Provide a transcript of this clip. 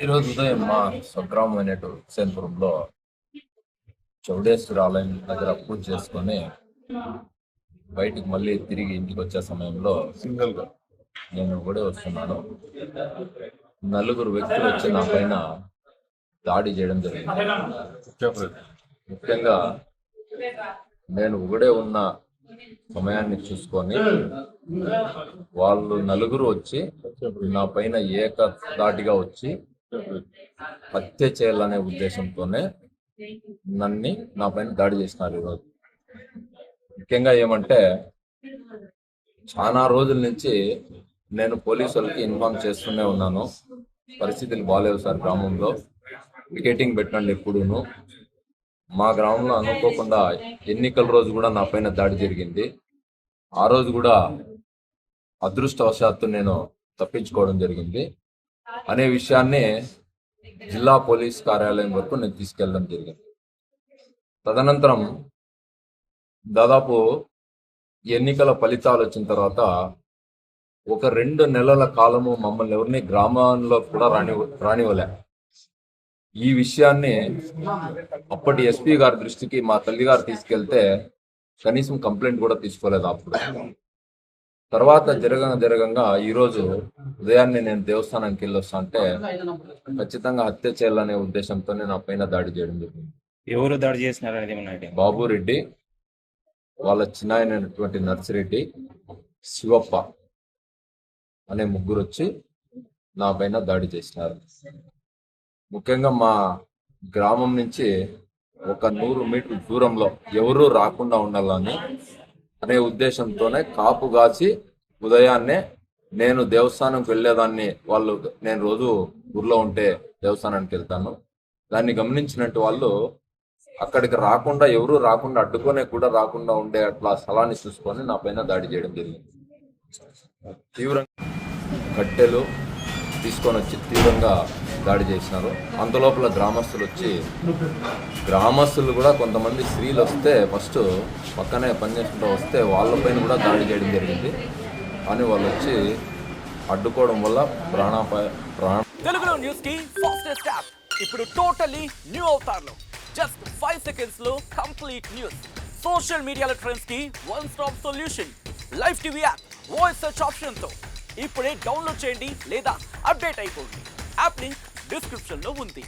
ఈరోజు ఉదయం మా స్వగ్రామం అయినటువంటి హుసేన్పురంలో చౌడేశ్వర ఆలయం దగ్గర పూజ చేసుకొని బయటికి మళ్ళీ తిరిగి ఇంటికి వచ్చే సమయంలో సింగిల్గా నేను కూడా వస్తున్నాను. నలుగురు వ్యక్తులు వచ్చి నా పైన దాడి చేయడం జరిగింది. ముఖ్యంగా నేను ఒకడే ఉన్న సమయాన్ని చూసుకొని వాళ్ళు నలుగురు వచ్చి నా పైన ఏకదాటిగా వచ్చి హత్య చేయాలనే ఉద్దేశంతోనే నా పైన దాడి చేసినారు. ఈరోజు ముఖ్యంగా ఏమంటే, చాలా రోజుల నుంచి నేను పోలీసు వాళ్ళకి ఇన్ఫార్మ్ చేస్తూనే ఉన్నాను, పరిస్థితులు బాగాలేవు సార్ గ్రామంలో, వికెటింగ్ పెట్టండి. ఎప్పుడూను మా గ్రామంలో అనుకోకుండా ఎన్నికల రోజు కూడా నా పైన దాడి జరిగింది. ఆ రోజు కూడా అదృష్టవశాత్తు నేను తప్పించుకోవడం జరిగింది అనే విషయాన్ని జిల్లా పోలీస్ కార్యాలయం వరకు నేను తీసుకెళ్ళడం జరిగింది. తదనంతరం దాదాపు ఎన్నికల ఫలితాలు వచ్చిన తర్వాత ఒక 2 నెలల కాలము మమ్మల్ని ఎవరిని గ్రామంలో కూడా రానివ్వలే. ఈ విషయాన్ని అప్పటి ఎస్పీ గారి దృష్టికి మా తల్లి గారు తీసుకెళ్తే కనీసం కంప్లైంట్ కూడా తీసుకోలేదు. అప్పుడు తర్వాత జరగంగా ఈరోజు ఉదయాన్నే నేను దేవస్థానానికి వెళ్ళి వస్తా అంటే ఖచ్చితంగా హత్య చేయాలనే ఉద్దేశంతోనే నా పైన దాడి చేయడం జరిగింది. ఎవరు దాడి చేసినారు? బాబురెడ్డి, వాళ్ళ చిన్నాయనటువంటి నర్సిరెడ్డి, శివప్ప అనే ముగ్గురు వచ్చి నా పైన దాడి చేసినారు. ముఖ్యంగా మా గ్రామం నుంచి ఒక 100 మీటర్ల దూరంలో ఎవరూ రాకుండా ఉండాలని అనే ఉద్దేశంతోనే కాపు కాచి ఉదయాన్నే నేను దేవస్థానంకి వెళ్ళేదాన్ని. నేను రోజు ఊర్లో ఉంటే దేవస్థానానికి వెళ్తాను. దాన్ని గమనించినట్టు వాళ్ళు అక్కడికి రాకుండా, ఎవరూ రాకుండా, అడ్డుకొనే కూడా రాకుండా ఉండే అట్లా స్థలాన్ని చూసుకొని నా పైన దాడి చేయడం జరిగింది. తీవ్రంగా కట్టెలు తీసుకొని వచ్చి తీవ్రంగా దాడి చేసినారు. అంతలోపల గ్రామస్తులు కూడా కొంతమంది స్త్రీలు వస్తే ఫస్ట్ పక్కనే పనిచేసుకుంటూ వస్తే వాళ్ళపైన కూడా దాడి చేయడం జరిగింది. అని వాళ్ళు వచ్చి అడ్డుకోవడం వల్ల తెలుగులో న్యూస్ కి ఫాస్టెస్ట్ యాప్ ఇప్పుడు టోటల్లీ న్యూ అవతార్లో జస్ట్ 5 seconds లో కంప్లీట్ న్యూస్, సోషల్ మీడియాలో ట్రెండ్స్ కి one stop solution, live TV app, voice search option తో ఇప్పుడే డౌన్లోడ్ చేయండి లేదా అప్డేట్ అయిపోండి. యాప్ లింక్ డిస్క్రిప్షన్ లో ఉంది.